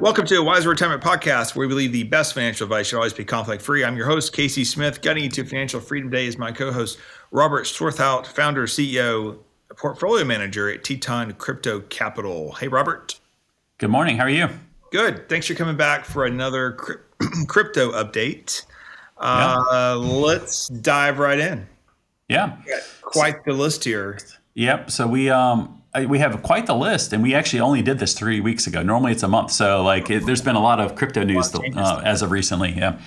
Welcome to a Wise Retirement Podcast, where we believe the best financial advice should always be conflict-free. I'm your host, Casey Smith. Guiding you to financial freedom today is my co-host, Robert Swarthout, founder, CEO, portfolio manager at Teton Crypto Capital. Hey, Robert. Good morning. How are you? Good. Thanks for coming back for another crypto update. Yeah. Let's dive right in. Yeah. Quite the list here. Yep. So we have quite the list, and we actually only did this 3 weeks ago. Normally it's a month. So there's been a lot of crypto news as of recently. Yeah.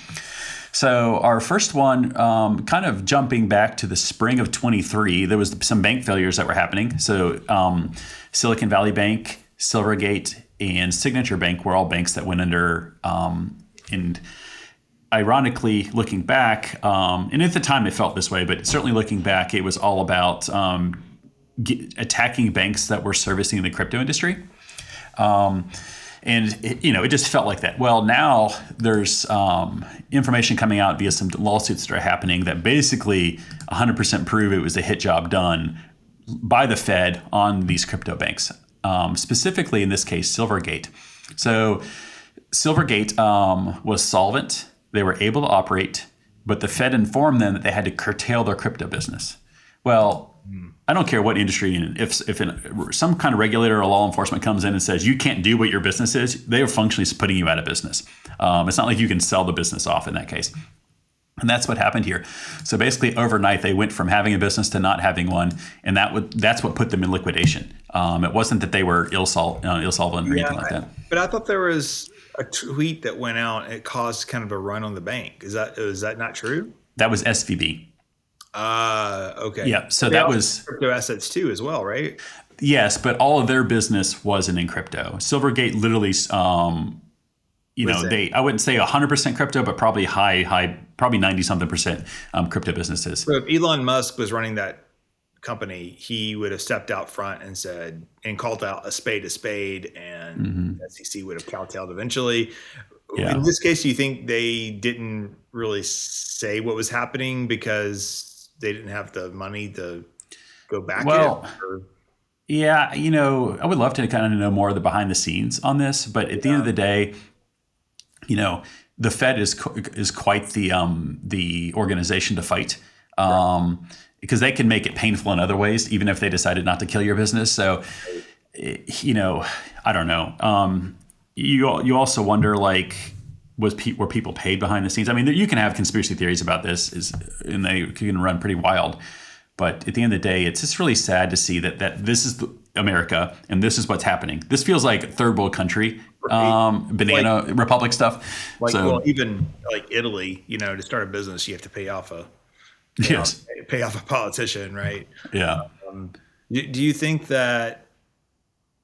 So our first one, kind of jumping back to the spring of 23, there was some bank failures that were happening. So Silicon Valley Bank, Silvergate, and Signature Bank were all banks that went under. And ironically, looking back, and at the time it felt this way, but certainly looking back, it was all about attacking banks that were servicing the crypto industry. And it just felt like that. Well, now there's information coming out via some lawsuits that are happening that basically 100% prove it was a hit job done by the Fed on these crypto banks, specifically in this case, Silvergate. So Silvergate was solvent. They were able to operate, but the Fed informed them that they had to curtail their crypto business. Well, I don't care what industry, if some kind of regulator or law enforcement comes in and says you can't do what your business is, they are functionally putting you out of business. It's not like you can sell the business off in that case. And that's what happened here. So basically overnight, they went from having a business to not having one, and that's what put them in liquidation. It wasn't that they were insolvent or anything like that. But I thought there was a tweet that went out and it caused kind of a run on the bank. Is that not true? That was SVB. Okay. Yeah. So that was crypto assets too, as well, right? Yes, but all of their business wasn't in crypto. Silvergate literally, I wouldn't say 100% crypto, but probably probably 90-something% crypto businesses. So if Elon Musk was running that company, he would have stepped out front and said, and called out a spade, and the SEC would have kowtowed eventually. Yeah. In this case, do you think they didn't really say what was happening because they didn't have the money to go back? Yeah, I would love to kind of know more of the behind the scenes on this, but at the end of the day, the Fed is quite the organization to fight, because they can make it painful in other ways, even if they decided not to kill your business. So, I don't know. You also wonder, were people paid behind the scenes? I mean, you can have conspiracy theories about this, and they can run pretty wild. But at the end of the day, it's just really sad to see that this is America and this is what's happening. This feels like third world country, banana republic stuff. Even like Italy, to start a business, you have to pay off a politician, right? Yeah. Do you think they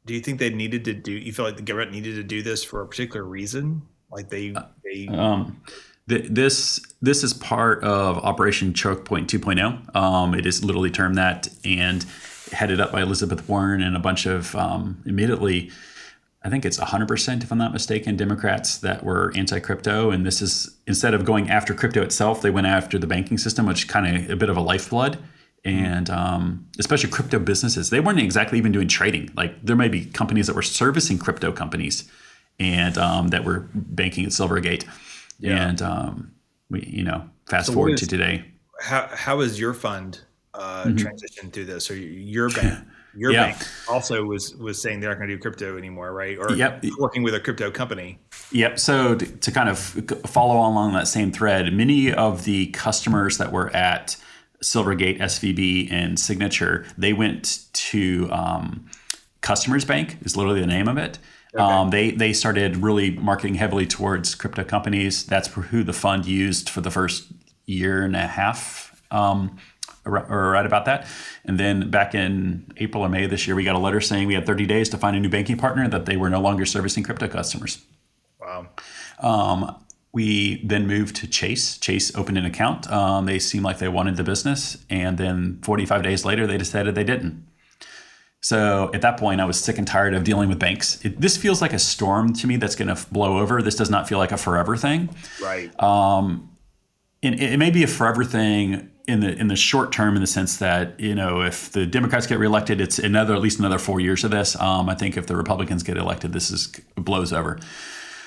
needed to do? You feel like the government needed to do this for a particular reason? Like this is part of Operation Choke Point 2.0. It is literally termed that, and headed up by Elizabeth Warren and a bunch of immediately, I think it's 100%, if I'm not mistaken, Democrats that were anti-crypto. And this is, instead of going after crypto itself, they went after the banking system, which kind of a bit of a lifeblood. And especially crypto businesses, they weren't exactly even doing trading. Like there may be companies that were servicing crypto companies and that were banking at Silvergate. Yeah. And fast forward to today. How is your fund transitioned through this? Or your bank? Your bank also was saying they're not going to do crypto anymore, right? Or working with a crypto company. Yep. So to kind of follow along that same thread, many of the customers that were at Silvergate, SVB, and Signature, they went to Customers Bank, is literally the name of it. Okay. They started really marketing heavily towards crypto companies. That's who the fund used for the first year and a half, or right about that. And then back in April or May of this year, we got a letter saying we had 30 days to find a new banking partner, that they were no longer servicing crypto customers. Wow. We then moved to Chase. Chase opened an account. They seemed like they wanted the business. And then 45 days later, they decided they didn't. So at that point, I was sick and tired of dealing with banks. This feels like a storm to me that's going to blow over. This does not feel like a forever thing. Right. And it may be a forever thing in the short term, in the sense that, if the Democrats get reelected, it's at least another 4 years of this. I think if the Republicans get elected, blows over.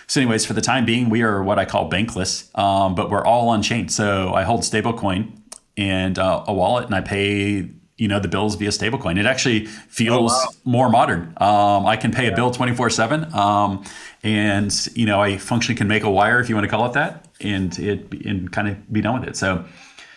So anyways, for the time being, we are what I call bankless, but we're all on chain. So I hold stablecoin and a wallet, and I pay the bills via stablecoin. It actually feels more modern. I can pay a bill 24/7, and I functionally can make a wire, if you want to call it that, and kind of be done with it. So.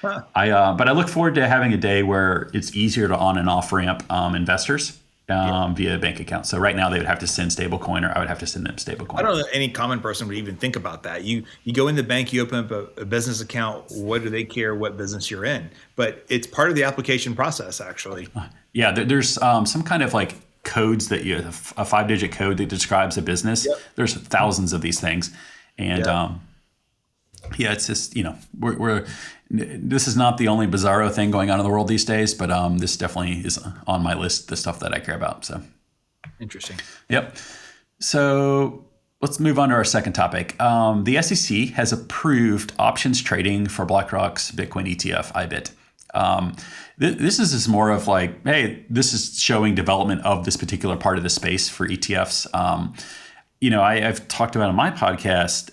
But I look forward to having a day where it's easier to on and off ramp investors via a bank account. So right now they would have to send stablecoin, or I would have to send them stablecoin. I don't know that any common person would even think about that. You go in the bank, you open up a business account. What do they care what business you're in? But it's part of the application process, actually. Yeah, there's some kind of like codes that a 5-digit code that describes a business. Yep. There's thousands of these things, and it's just we're this is not the only bizarro thing going on in the world these days, but this definitely is on my list, the stuff that I care about. So interesting. Yep. So let's move on to our second topic. The SEC has approved options trading for BlackRock's Bitcoin ETF, IBIT. This is just more of like, hey, this is showing development of this particular part of the space for ETFs. I've talked about on my podcast,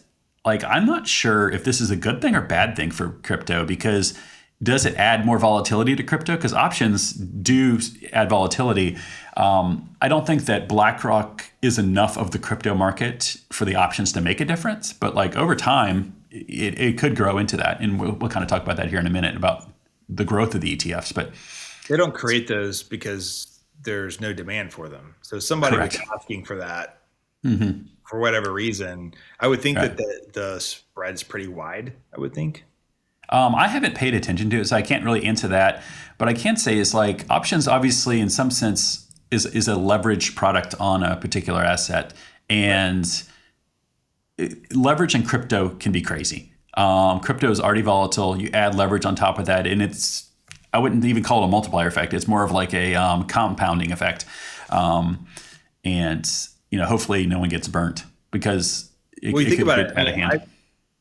like, I'm not sure if this is a good thing or bad thing for crypto, because does it add more volatility to crypto? Because options do add volatility. I don't think that BlackRock is enough of the crypto market for the options to make a difference. But like over time, it could grow into that. And we'll kind of talk about that here in a minute, about the growth of the ETFs. But they don't create those because there's no demand for them. So somebody was asking for that. Mm-hmm. For whatever reason. I would think that the spread's pretty wide, I would think. I haven't paid attention to it, so I can't really answer that. But I can say is like options, obviously, in some sense, is a leverage product on a particular asset. And leverage in crypto can be crazy. Crypto is already volatile. You add leverage on top of that, and I wouldn't even call it a multiplier effect. It's more of like a compounding effect. Hopefully no one gets burnt, because it could get out of hand.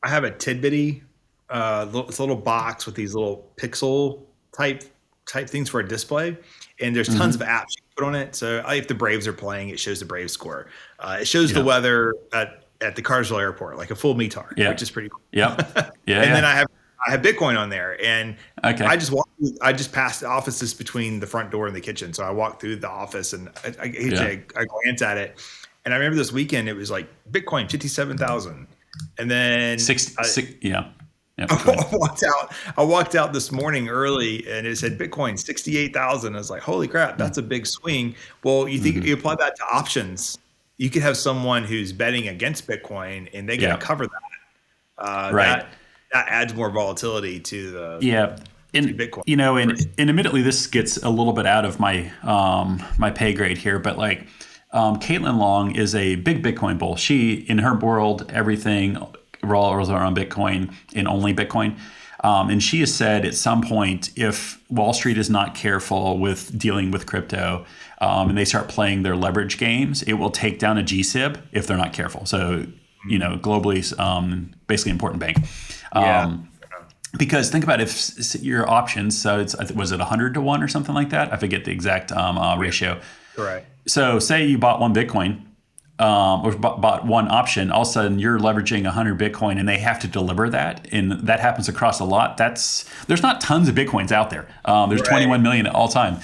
I have a Tidbitty, it's a little box with these little pixel type things for a display, and there's tons of apps you can put on it. So if the Braves are playing, it shows the Braves score. It shows the weather at the Carswell Airport, like a full METAR, which is pretty cool. Yep. Yeah. And then I have Bitcoin on there, and I just passed the offices between the front door and the kitchen. So I walked through the office, and I glanced at it, and I remember this weekend it was like Bitcoin 57,000, and then I walked out this morning early, and it said Bitcoin 68,000. I was like, holy crap, that's a big swing. Well, you think you apply that to options, you could have someone who's betting against Bitcoin, and they get to cover that. That adds more volatility to the Bitcoin. And admittedly, this gets a little bit out of my my pay grade here, but like Caitlin Long is a big Bitcoin bull. She, in her world, everything rolls around Bitcoin and only Bitcoin. And she has said at some point, if Wall Street is not careful with dealing with crypto and they start playing their leverage games, it will take down a GSIB if they're not careful. So, globally, basically important bank. Because think about if your options, so was it 100 to 1 or something like that? I forget the exact ratio. Correct. So say you bought one Bitcoin or bought one option, all of a sudden you're leveraging 100 Bitcoin and they have to deliver that. And that happens across a lot. There's not tons of Bitcoins out there. There's 21 million at all time.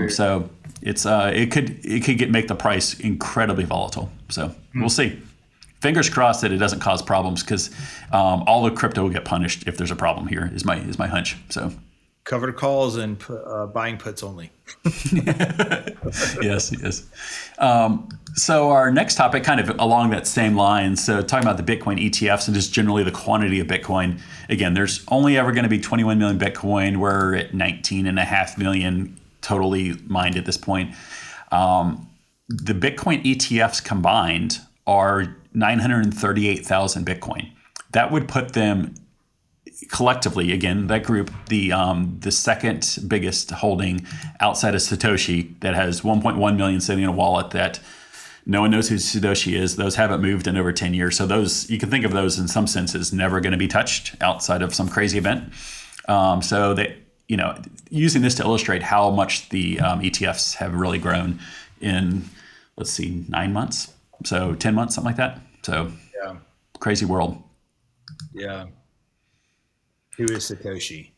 So it could make the price incredibly volatile. So we'll see. Fingers crossed that it doesn't cause problems, because all the crypto will get punished if there's a problem here, is my hunch. So covered calls and buying puts only. Yes. So our next topic, kind of along that same line, so talking about the Bitcoin ETFs and just generally the quantity of Bitcoin. Again, there's only ever going to be 21 million Bitcoin. We're at 19.5 million totally mined at this point. The Bitcoin ETFs combined are 938,000 Bitcoin. That would put them collectively, again, that group, the second biggest holding outside of Satoshi, that has 1.1 million sitting in a wallet that no one knows who Satoshi is. Those haven't moved in over 10 years. So those, you can think of those in some senses never going to be touched outside of some crazy event. So they, using this to illustrate how much the ETFs have really grown in, let's see, 9 months. So 10 months, something like that. So Yeah. crazy world. Yeah. Who is Satoshi?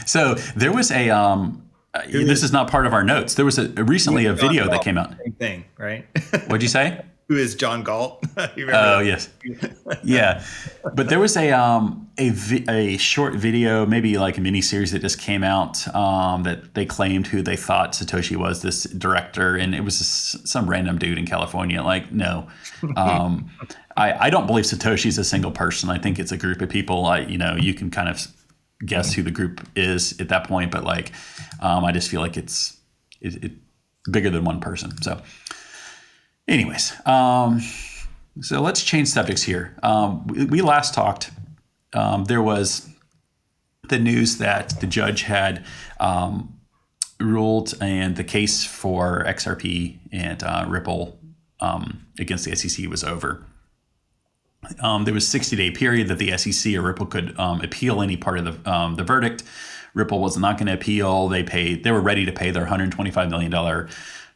So there was this is not part of our notes. There was recently a video that came out. Same thing, right? What'd you say? Who is John Galt? Oh, yes. Yeah. But there was a short video, maybe like a mini series that just came out that they claimed who they thought Satoshi was, this director. And it was just some random dude in California. Like, no. I don't believe Satoshi is a single person. I think it's a group of people. You can kind of guess who the group is at that point. But I just feel like it's bigger than one person. So anyways, so let's change subjects here. We last talked, there was the news that the judge had ruled and the case for XRP and Ripple against the SEC was over. There was a 60-day period that the SEC or Ripple could appeal any part of the verdict. Ripple was not going to appeal. They were ready to pay their $125 million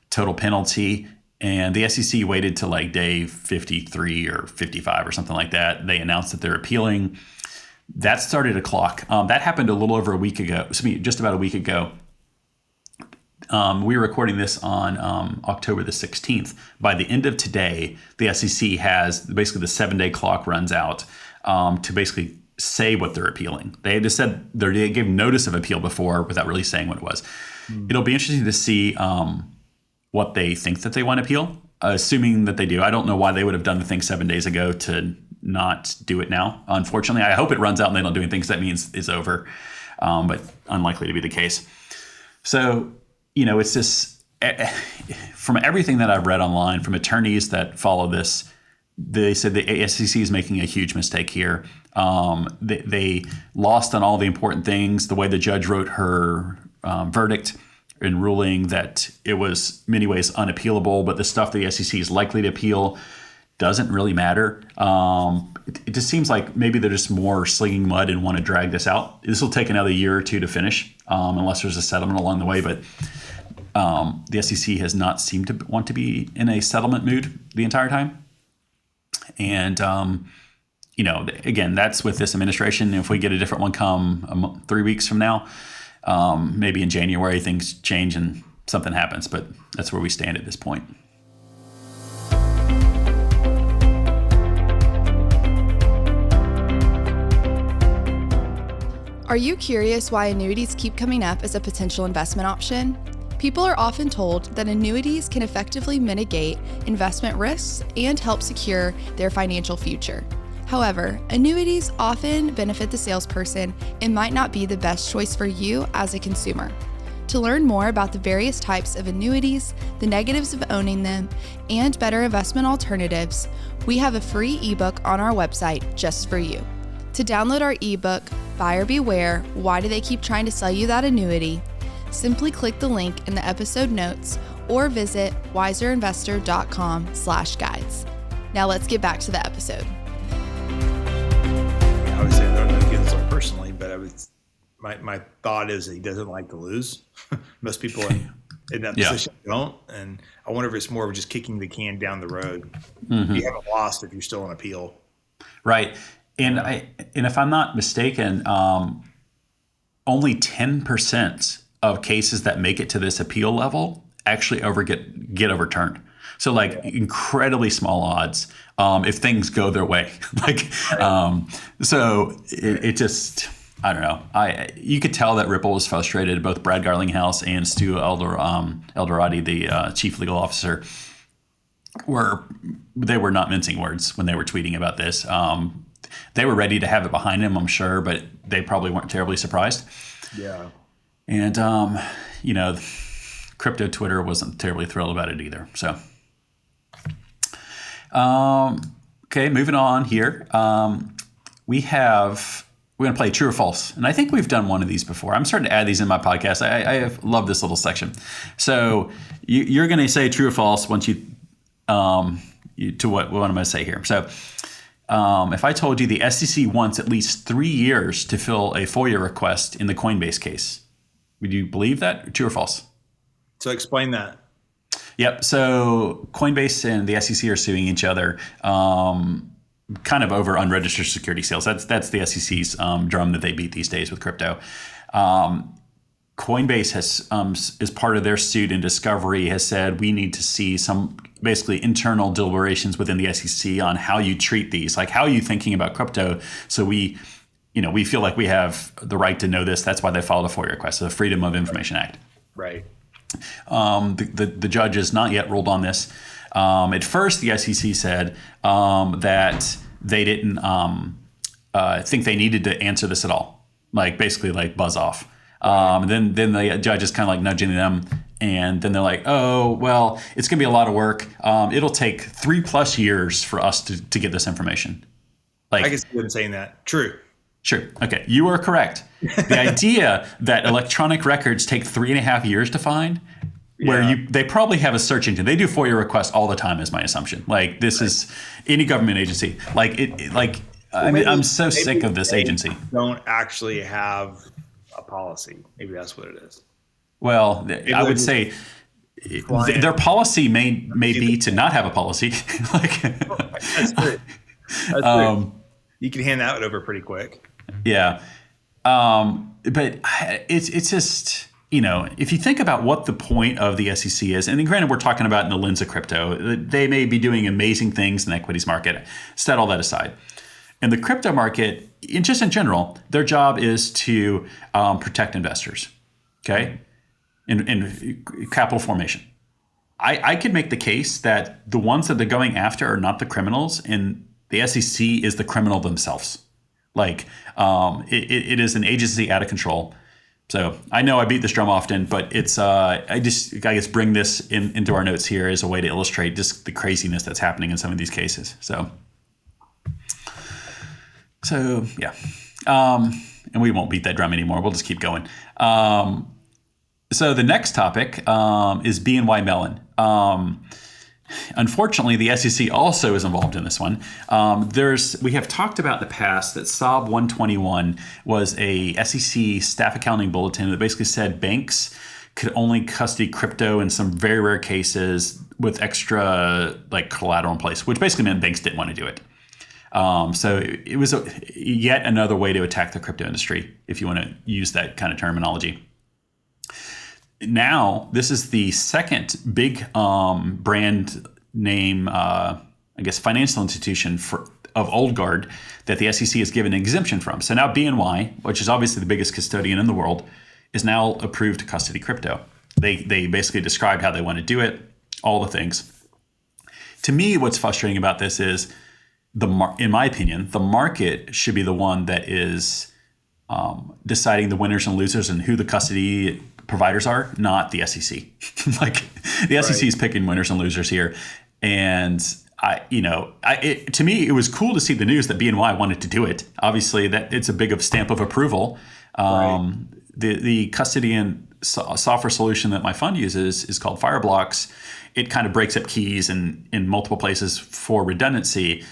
total penalty. And the SEC waited till like day 53 or 55 or something like that. They announced that they're appealing. That started a clock. That happened a little over a week ago. Just about a week ago. We were recording this on October the 16th. By the end of today, the SEC has basically the 7-day clock runs out to basically say what they're appealing. They just said they gave notice of appeal before without really saying what it was. It'll be interesting to see what they think that they want to appeal, assuming that they do. I don't know why they would have done the thing 7 days ago to not do it now. Unfortunately, I hope it runs out and they don't do anything because that means it's over, but unlikely to be the case. So, it's just, from everything that I've read online, from attorneys that follow this, they said the SEC is making a huge mistake here. They lost on all the important things. The way the judge wrote her verdict in ruling that it was many ways unappealable, but the stuff the SEC is likely to appeal doesn't really matter. It just seems like maybe they're just more slinging mud and want to drag this out. This will take another year or two to finish, unless there's a settlement along the way. But the SEC has not seemed to want to be in a settlement mood the entire time. And, again, that's with this administration. If we get a different one come 3 weeks from now, maybe in January things change and something happens, but that's where we stand at this point. Are you curious why annuities keep coming up as a potential investment option? People are often told that annuities can effectively mitigate investment risks and help secure their financial future. However, annuities often benefit the salesperson and might not be the best choice for you as a consumer. To learn more about the various types of annuities, the negatives of owning them, and better investment alternatives, we have a free ebook on our website just for you. To download our ebook, Buyer Beware, Why Do They Keep Trying to Sell You That Annuity? Simply click the link in the episode notes or visit wiserinvestor.com/guides. Now let's get back to the episode. Obviously, I don't know Gensler personally, but my thought is that he doesn't like to lose. Most people in that position don't, and I wonder if it's more of just kicking the can down the road. Mm-hmm. You haven't lost if you're still on appeal, right? And if I'm not mistaken, only 10% of cases that make it to this appeal level actually get overturned. So incredibly small odds if things go their way. So it just, I don't know. You could tell that Ripple was frustrated. Both Brad Garlinghouse and Stu Eldorati, the chief legal officer, were not mincing words when they were tweeting about this. They were ready to have it behind them, I'm sure, but they probably weren't terribly surprised. Yeah. And, crypto Twitter wasn't terribly thrilled about it either. So, okay, moving on here. We're going to play true or false. And I think we've done one of these before. I'm starting to add these in my podcast. I love this little section. So you're going to say true or false once to what I'm going to say here. So if I told you the SEC wants at least 3 years to fill a FOIA request in the Coinbase case, would you believe that? True or false? So explain that. Yep. So Coinbase and the SEC are suing each other, kind of over unregistered security sales. That's the SEC's drum that they beat these days with crypto. Coinbase has, as part of their suit in discovery, has said we need to see some basically internal deliberations within the SEC on how you treat these, like how are you thinking about crypto. So we feel like we have the right to know this. That's why they filed a FOIA request, the Freedom of Information Act. Right. The judge has not yet ruled on this. At first, the SEC said that they didn't think they needed to answer this at all, like basically like buzz off. Then the judge is kind of like nudging them, and then they're like, oh, well, it's going to be a lot of work. It'll take 3+ years for us to get this information. Like, I guess you wouldn't saying that. True. Sure. Okay. You are correct. The idea that electronic records take 3.5 years to find, where they probably have a search engine. They do FOIA requests all the time, is my assumption. Like this is any government agency. I'm so sick of this agency. Don't actually have a policy. Maybe that's what it is. Well, I would say their policy may be to not have a policy. That's true. That's true. You can hand that over pretty quick. Yeah. But it's just, if you think about what the point of the SEC is, and granted, we're talking about in the lens of crypto, they may be doing amazing things in the equities market. Set all that aside. In the crypto market, just in general, their job is to protect investors, okay, in capital formation. I could make the case that the ones that they're going after are not the criminals, and the SEC is the criminal themselves. Like it is an agency out of control. So I know I beat this drum often, but it's I guess bring this into our notes here as a way to illustrate just the craziness that's happening in some of these cases. So yeah, and we won't beat that drum anymore. We'll just keep going. So the next topic is BNY Mellon. Unfortunately, the SEC also is involved in this one. We have talked about in the past that SOB 121 was a SEC staff accounting bulletin that basically said banks could only custody crypto in some very rare cases with extra collateral in place, which basically meant banks didn't want to do it. So it was yet another way to attack the crypto industry, if you want to use that kind of terminology. Now, this is the second big brand name, financial institution of old guard that the SEC has given an exemption from. So now BNY, which is obviously the biggest custodian in the world, is now approved to custody crypto. They basically described how they want to do it, all the things. To me, what's frustrating about this is, in my opinion, the market should be the one that is deciding the winners and losers and who the custody providers are, not the SEC. The SEC is picking winners and losers here. And to me, it was cool to see the news that BNY wanted to do it. Obviously, that it's a big stamp of approval. The custody and software solution that my fund uses is called Fireblocks. It kind of breaks up keys in multiple places for redundancy.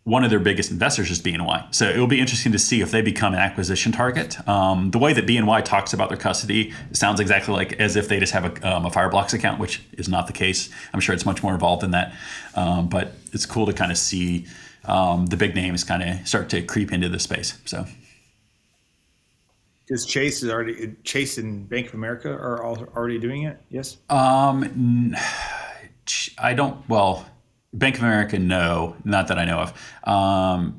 One of their biggest investors is BNY. So it will be interesting to see if they become an acquisition target. The way that BNY talks about their custody sounds exactly like as if they just have a Fireblocks account, which is not the case. I'm sure it's much more involved than that. But it's cool to kind of see the big names kind of start to creep into this space. So, because Chase and Bank of America are already doing it. Yes. Bank of America, no, not that I know of.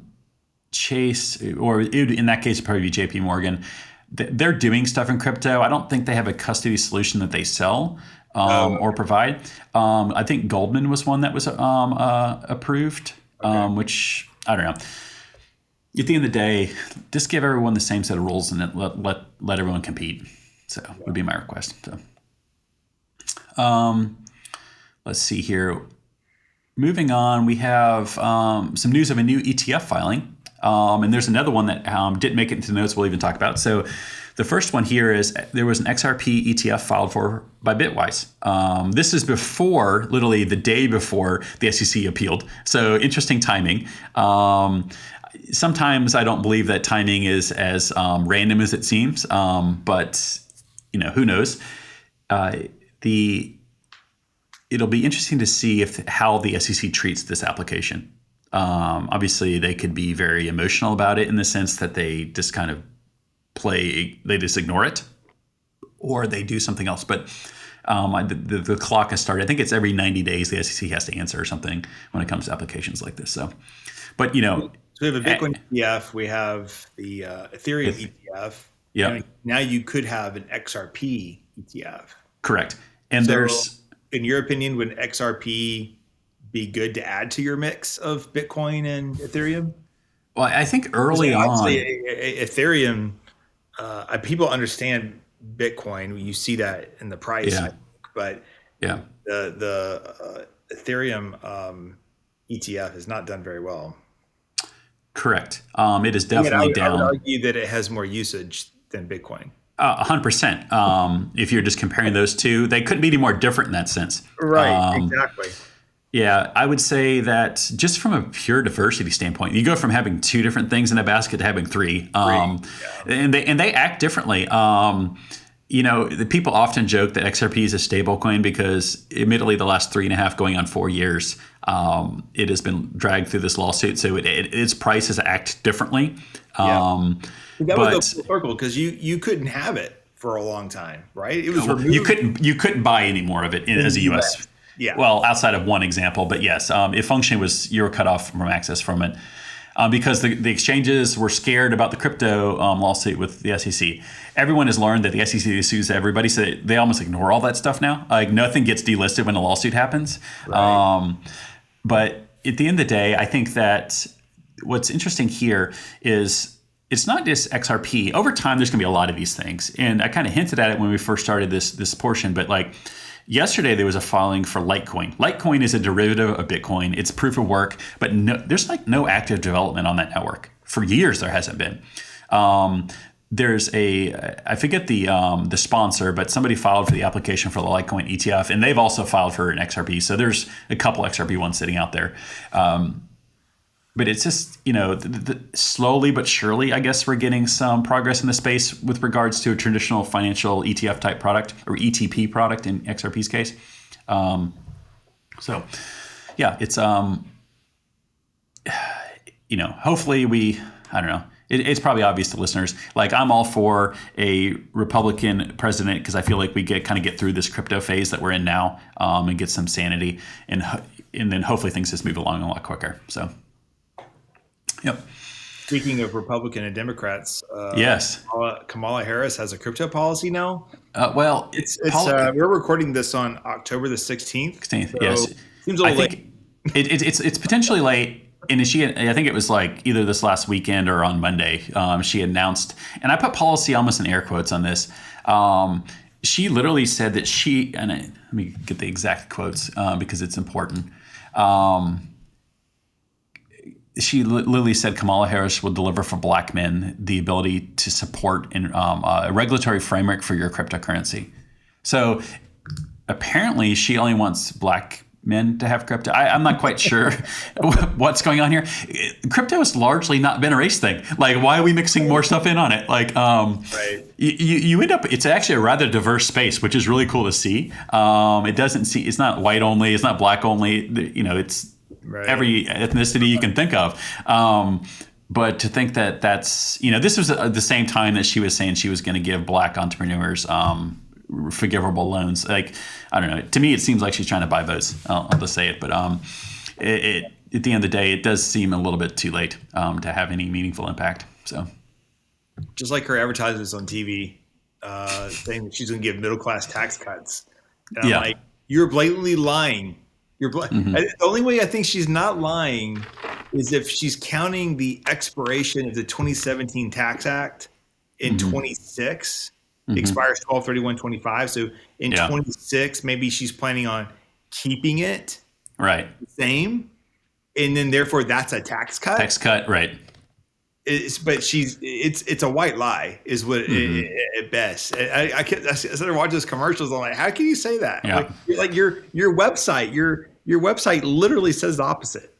Chase, or in that case, it'd probably be JP Morgan. They're doing stuff in crypto. I don't think they have a custody solution that they sell or provide. I think Goldman was one that was approved, which I don't know. At the end of the day, just give everyone the same set of rules and let everyone compete. So would be my request. So let's see here. Moving on, we have some news of a new ETF filing. And there's another one that didn't make it into the notes we'll even talk about. So The first one here is there was an XRP ETF filed for by Bitwise. This is before, literally the day before the SEC appealed. So interesting timing. Sometimes I don't believe that timing is as random as it seems, but who knows? It'll be interesting to see how the SEC treats this application. Obviously, they could be very emotional about it in the sense that they just kind of they just ignore it, or they do something else. But the clock has started. I think it's every 90 days the SEC has to answer or something when it comes to applications like this. So, but so we have a Bitcoin ETF, we have the Ethereum ETF. Yeah. Now you could have an XRP ETF. Correct. And so, in your opinion, would XRP be good to add to your mix of Bitcoin and Ethereum? Well, I think early on, Ethereum, people understand Bitcoin. You see that in the price, but the Ethereum ETF has not done very well. Correct. It is definitely down. I would argue that it has more usage than Bitcoin. 100%. If you're just comparing those two, they couldn't be any more different in that sense. Right. Exactly. Yeah, I would say that just from a pure diversity standpoint, you go from having two different things in a basket to having three. And they act differently. The people often joke that XRP is a stable coin because admittedly the last 3.5 going on 4 years, it has been dragged through this lawsuit. So its prices act differently. That would go full circle because you couldn't have it for a long time, right? It was removed. You couldn't buy any more of it as a US. Yeah. Well, outside of one example, but yes, it functionally you were cut off from access from it because the exchanges were scared about the crypto lawsuit with the SEC. Everyone has learned that the SEC sues everybody, so they almost ignore all that stuff now. Like nothing gets delisted when a lawsuit happens. Right. But at the end of the day, I think that what's interesting here is it's not just XRP. Over time, there's going to be a lot of these things, and I kind of hinted at it when we first started this portion, but like. Yesterday, there was a filing for Litecoin. Litecoin is a derivative of Bitcoin. It's proof of work, but there's no active development on that network. For years, there hasn't been. There's I forget the sponsor, but somebody filed for the application for the Litecoin ETF, and they've also filed for an XRP. So there's a couple XRP ones sitting out there. But it's just, slowly but surely, I guess we're getting some progress in the space with regards to a traditional financial ETF type product or ETP product in XRP's case. It's, hopefully I don't know. It's probably obvious to listeners. Like I'm all for a Republican president because I feel like we get through this crypto phase that we're in now and get some sanity and then hopefully things just move along a lot quicker. So. Yep. Speaking of Republican and Democrats, yes, Kamala Harris has a crypto policy now. We're recording this on October the 16th. So yes, seems a little late. It's potentially late. And I think it was like either this last weekend or on Monday. She announced, and I put policy almost in air quotes on this. She literally said that let me get the exact quotes because it's important. She literally said Kamala Harris will deliver for Black men the ability to support a regulatory framework for your cryptocurrency. So apparently she only wants Black men to have crypto. I'm not quite sure what's going on here. Crypto has largely not been a race thing. Like, why are we mixing more stuff in on it? Like, right. You end up, it's actually a rather diverse space, which is really cool to see. It's not white only, it's not Black only, it's right. Every ethnicity you can think of. But to think that's, this was the same time that she was saying she was going to give Black entrepreneurs forgivable loans. Like, I don't know. To me, it seems like she's trying to buy votes. I'll just say it. But at the end of the day, it does seem a little bit too late to have any meaningful impact. So, just like her advertisements on TV saying that she's going to give middle-class tax cuts. And I'm like, you're blatantly lying. The only way I think she's not lying is if she's counting the expiration of the 2017 Tax Act in 26. Expires 12/31/25. So in 26, maybe she's planning on keeping it the same, and then therefore that's a tax cut. Tax cut, right? It's a white lie is what at best. I said I watch those commercials. I'm like, how can you say that? Yeah. Like your website, your website literally says the opposite.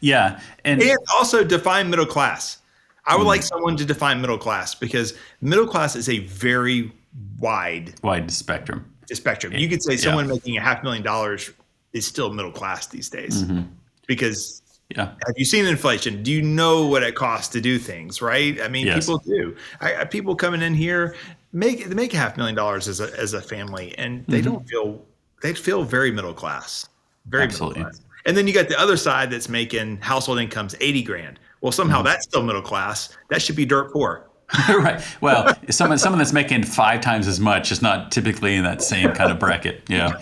Yeah. And also define middle class. I would like someone to define middle class, because middle class is a very wide spectrum. You could say someone making $500,000 is still middle class these days, because have you seen inflation? Do you know what it costs to do things, right? I mean, people do. People coming in here make $500,000 as a family, and they feel very middle class, middle class. And then you got the other side that's making household incomes $80,000. Well, somehow that's still middle class. That should be dirt poor. Right. Well, someone that's making 5 times as much is not typically in that same kind of bracket. Yeah.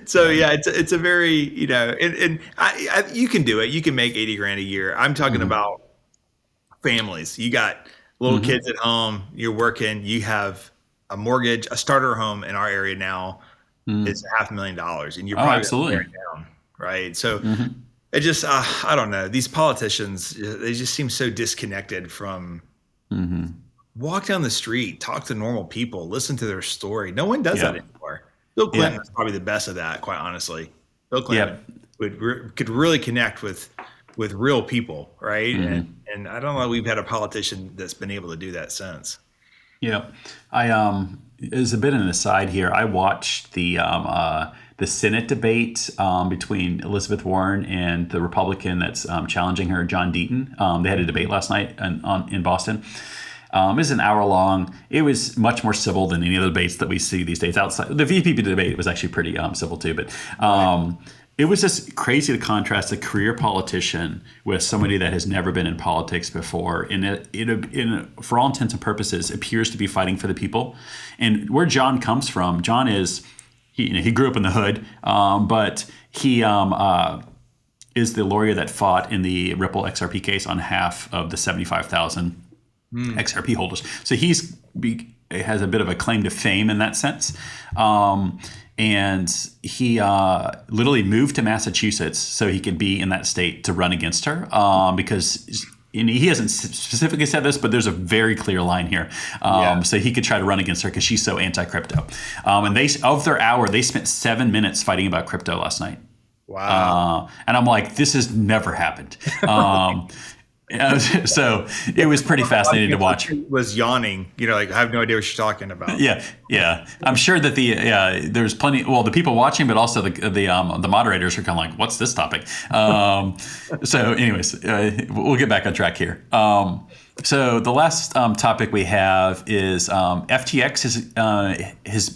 So it's a very, and you can do it. You can make $80,000 a year. I'm talking about families. You got little kids at home. You're working. You have a mortgage. A starter home in our area now is $500,000, and you're probably absolutely down, right? So it just I don't know. These politicians, they just seem so disconnected from. Walk down the street, talk to normal people, listen to their story. No one does that anymore. Bill Clinton is probably the best of that, quite honestly. Bill Clinton could really connect with real people, right? And I don't know, we've had a politician that's been able to do that since. Yeah, as a bit of an aside here, I watched the Senate debate between Elizabeth Warren and the Republican that's challenging her, John Deaton. They had a debate last night in Boston. It was an hour long. It was much more civil than any of the debates that we see these days outside. The VP debate was actually pretty civil too, but it was just crazy to contrast a career politician with somebody that has never been in politics before. And it for all intents and purposes, appears to be fighting for the people. And where John comes from, John is... He grew up in the hood, but he is the lawyer that fought in the Ripple XRP case on half of the 75,000 XRP holders. So he has a bit of a claim to fame in that sense. And he literally moved to Massachusetts so he could be in that state to run against her because... And he hasn't specifically said this, but there's a very clear line here. So he could try to run against her because she's so anti-crypto. And of their hour, they spent 7 minutes fighting about crypto last night. Wow. And I'm like, this has never happened. So it was pretty fascinating to watch. Was yawning, like I have no idea what you're talking about. Yeah. I'm sure that there's plenty. Well, the people watching, but also the moderators are kind of like, "What's this topic?" So, anyways, we'll get back on track here. So the last topic we have is FTX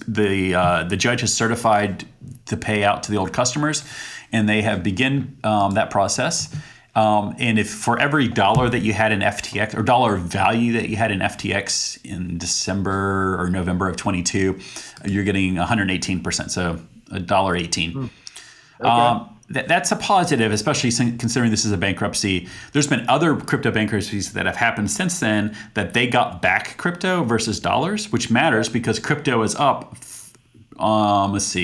the judge has certified the payout to the old customers, and they have begun that process. And if for every dollar that you had in FTX or dollar value that you had in FTX in December or November of 22, you're getting 118%. So $1.18. Okay. That's a positive, especially considering this is a bankruptcy. There's been other crypto bankruptcies that have happened since then that they got back crypto versus dollars, which matters because crypto is up, almost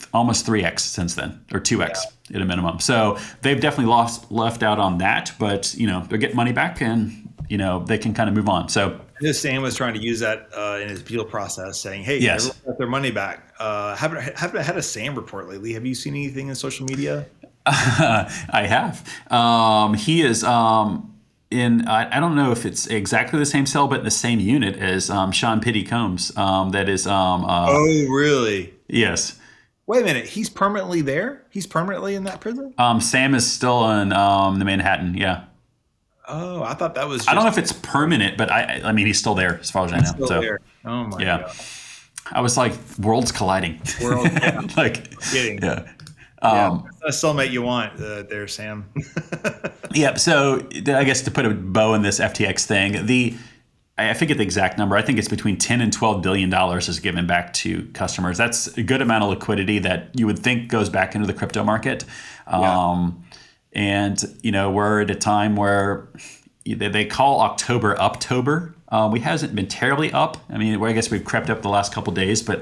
3x since then, or 2x at a minimum. So they've definitely left out on that, but they're getting money back and they can kind of move on. So Sam was trying to use that in his appeal process, saying, "Hey, everyone got their money back." Haven't had a Sam report lately. Have you seen anything in social media? I have. He is in. I don't know if it's exactly the same cell, but in the same unit as Sean Pitty Combs. That is. Oh, really? Yes. Wait a minute. He's permanently there? He's permanently in that prison? Sam is still in the Manhattan. Yeah. Oh, I thought that was just... I don't know if it's permanent, but I mean, he's still there as far as I know. Still there. Oh, my God. I was like, worlds colliding. Kidding. Yeah. That's a soulmate you want there, Sam. Yeah. So I guess to put a bow in this FTX thing, I forget the exact number. I think it's between $10 and $12 billion is given back to customers. That's a good amount of liquidity that you would think goes back into the crypto market. And, we're at a time where they call October Uptober. We hasn't been terribly up. I mean, I guess we've crept up the last couple of days, but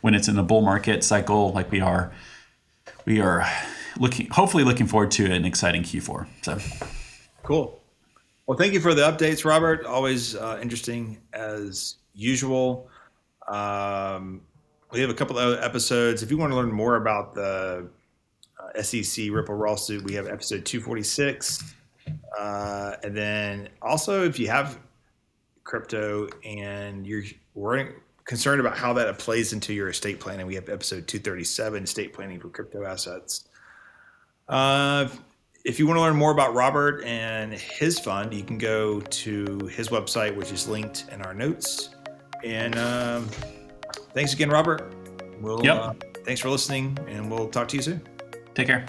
when it's in a bull market cycle like we are hopefully looking forward to an exciting Q4. So cool. Well, thank you for the updates, Robert. Always interesting as usual. We have a couple of other episodes. If you want to learn more about the SEC Ripple lawsuit, we have episode 246. And then also, if you have crypto and you're concerned about how that plays into your estate planning, we have episode 237, estate planning for crypto assets. If you want to learn more about Robert and his fund, you can go to his website, which is linked in our notes. And thanks again, Robert. Thanks for listening, and we'll talk to you soon. Take care.